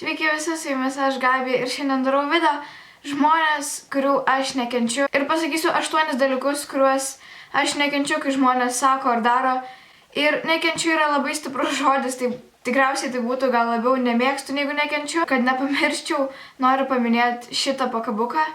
Sveiki visi, su jumis aš Gabi ir šiandien darau video žmonės, kurių aš nekenčiu. Ir pasakysiu 8 dalykus, kuriuos aš nekenčiu, kai žmonės sako ar daro. Ir nekenčiu yra labai stiprus žodis, tai tikriausiai tai būtų gal labiau nemėgstu negu nekenčiu. Kad nepamirščiau, noriu paminėti šitą pakabuką.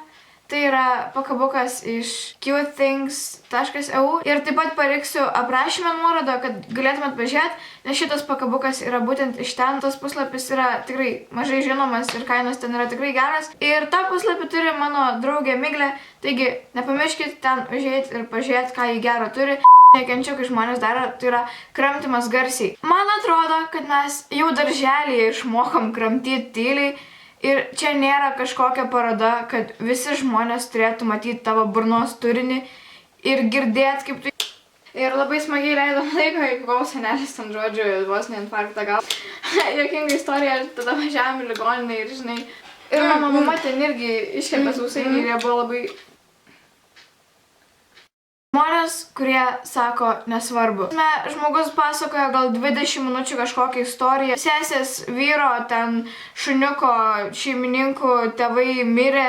Tai yra pakabukas iš cuthings.eu ir taip pat paliksiu aprašymę nuorodą, kad galėtumėt pažiūrėti, nes šitas pakabukas yra būtent iš ten. Tas puslapis yra tikrai mažai žinomas ir kainos ten yra tikrai geras. Ir tą puslapį turi mano draugė Miglė, taigi nepamirškit ten užeiti ir pažiūrėti, ką jį gero turi. Nekenčiu, kai žmonės daro, tai yra kramtymas garsiai. Man atrodo, kad mes jau darželyje išmokom kramtyti tyliai. Ir čia nėra kažkokia paroda, kad visi žmonės turėtų matyti tavo burnos turinį ir girdėti, kaip tu... Ir labai smagiai leidom laiką, kol senelis ten žodžiu, vos ne infarktą gal. Jokinga istorija, tada važiavom į ligoninę ir žinai... Ir mano mama ten irgi iškepė sausainį ir jie buvo labai... Žmonės, kurie sako nesvarbu. Žmogus pasakoja gal 20 minučių kažkokią istoriją. Sesės vyro, ten šuniuko, šeimininkų tėvai mirė,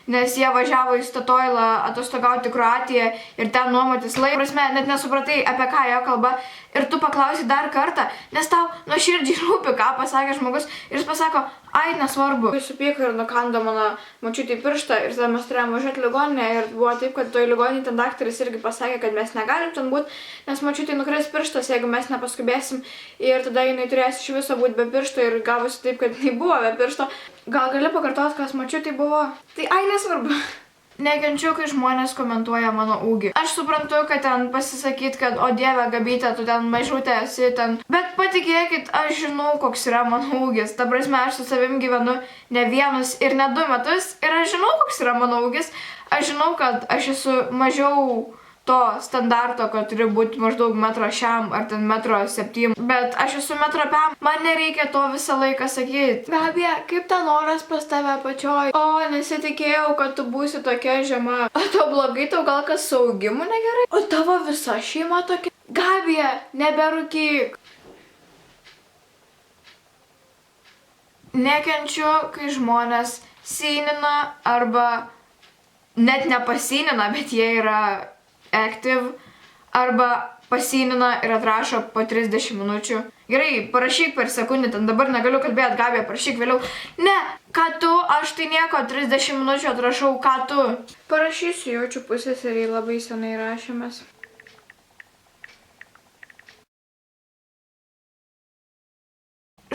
nes jie važiavo į Statoilą atostogauti Kroatiją ir ten nuomotis laivą. Prasme, net nesupratai, apie ką jo kalba. Ir tu paklausi dar kartą, nes tau nuoširdžiai rūpi, ką pasakė žmogus. Ir jis pasako, ai, nesvarbu. Jis supyko ir nukando mano močiutį pirštą ir tada mes turėjome važiuoti ligoninę. Ir buvo taip, kad toj ligoninėje ten daktaras irgi pasakė, kad mes negalim ten būti, nes močiutį nukris pirštas, jeigu mes nepaskubėsim. Ir tada jinai turės iš viso būti be piršto ir gavosi taip, kad jinai buvo be piršto. Gal gali pakartoti, kas močiutį buvo? Tai ai, nesvarbu. Nekenčiu, kai žmonės komentuoja mano ūgį. Aš suprantu, kad ten pasisakyt, kad o dieve Gabytė, tu ten mažutė esi ten. Bet patikėkit, aš žinau, koks yra mano ūgis. Ta prasme, aš su savim gyvenu ne vienus ir ne 2 metus ir aš žinau, koks yra mano ūgis. Aš žinau, kad aš esu mažiau to standarto, kad turi būti maždaug 1,6 ar ten 1,7 m. Bet aš esu 1,5 m. Man nereikia to visą laiką sakyti. Gabija, kaip ten oras pas tave apačioj? O, nesitikėjau, kad tu būsi tokia žema. O tau blogai, tau gal kas su augimu negerai? O tavo visa šeima tokia. Gabija, neberūkyk. Nekenčiu, kai žmonės synina arba net nepasynina, bet jie yra active, arba pasynina ir atrašo po 30 minučių. Gerai, parašyk per sekundę, ten dabar negaliu kalbėti, Gabija, parašyk vėliau. Ne, ką tu, aš tai nieko, 30 minučių atrašau, ką tu. Parašysiu, jaučiu pusseserei labai senai rašėmės.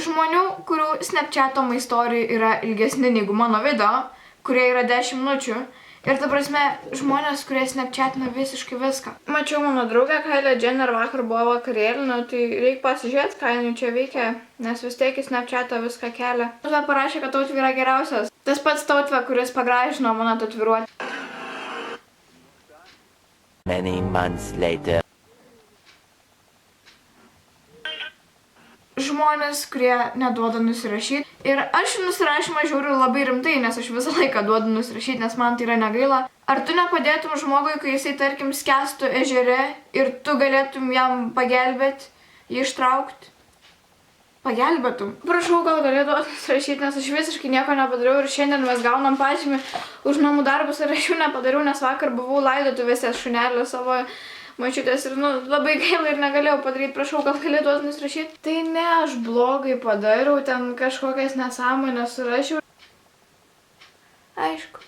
Žmonių, kurių Snapchato istorijų yra ilgesni negu mano video, kurie yra 10 minučių. Ir ta prasme, žmonės, kurie Snapchatina visiškai viską. Mačiau mano draugę Kylie Jenner vakar buvo vakarėlį, tai reikia pasižiūrėti, ką jinai čia veikia, nes vis tiek į Snapchatą viską kelia. Tautve parašė, kad Tautve yra geriausias. Tas pats Tautve, kuris pagražino mano tatuiruotę. Many months later. Žmonės, kurie neduoda nusirašyti. Ir aš nusirašymą žiūriu labai rimtai, nes aš visą laiką duodu nusirašyti, nes man tai yra negaila. Ar tu nepadėtum žmogui, kai jisai, tarkim, skęstų ežere ir tu galėtum jam pagelbėti, jį ištraukti? Pagelbėtum. Prašau, gal galėtų nusirašyti, nes aš visiškai nieko nepadariau ir šiandien mes gaunam pažymį už namų darbus ir aš jų nepadariau, nes vakar buvau laidotuvėse šunelio savo mačiutės ir labai gaila ir negalėjau padaryti, prašau, gal galėtų nusirašyti. Tai ne, aš blogai padariau, ten kažkokias nesąmonės surašiau. Aišku.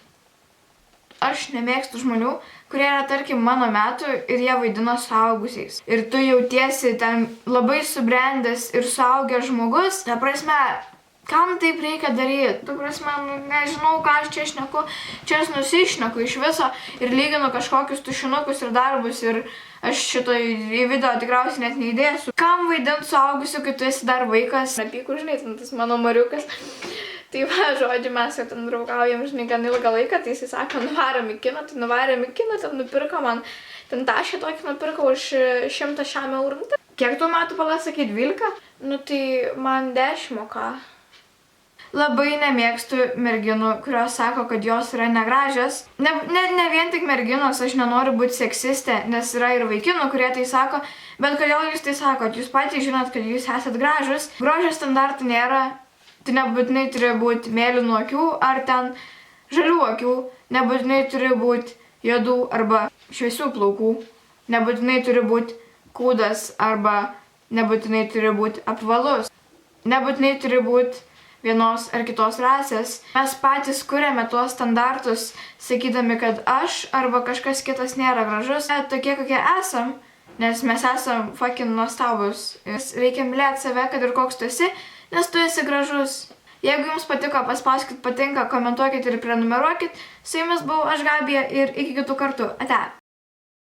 Aš nemėgstu žmonių, kurie yra, tarkim, mano metų ir jie vaidina suaugusiais. Ir tu jautiesi ten labai subrendęs ir suaugęs žmogus. Ta prasme, kam taip reikia daryti? Tu prasme, nežinau, ką aš čia šneku. Čia aš nusišneku iš viso ir lyginu kažkokius tušinukus ir darbus ir aš šito į video tikriausiai net neįdėsiu. Kam vaidinti suaugusiu, kai tu esi dar vaikas? Nepyku, žinai, tas mano mariukas. Tai va, žodžiu, mes jau ten draugaujam, žinai, gan ilgą laiką, tai jisai sako, nuvarėm į kiną, tai nuvarėm į kiną, ten nupirko man, ten tašį tokį nupirko už 100 šiam eurų. Kiek tu metų palasakyti, 12? Nu tai man 10, o ką? Labai nemėgstu merginų, kurios sako, kad jos yra negražios. Ne vien tik merginos, aš nenoriu būti seksistė, nes yra ir vaikinų, kurie tai sako. Bet kodėl jūs tai sakot? Jūs patys žinot, kad jūs esat gražus. Grožio standartų nėra. Tai nebūtinai turi būti mėlynų akių ar ten žalių akių, nebūtinai turi būti juodų arba šviesių plaukų, nebūtinai turi būti kūdas arba nebūtinai turi būti apvalus, nebūtinai turi būti vienos ar kitos rasės. Mes patys kuriame tuos standartus, sakydami, kad aš arba kažkas kitas nėra gražus, tokie kokie esam, nes mes esam fucking nuostabus. Reikia mylėti save, kad ir koks tu esi, nes tu esi gražus. Jeigu jums patiko, paspauskit patinka, komentuokit ir prenumeruokit. Su jumis buvau aš, Gabija, ir iki kitų kartų. Ate.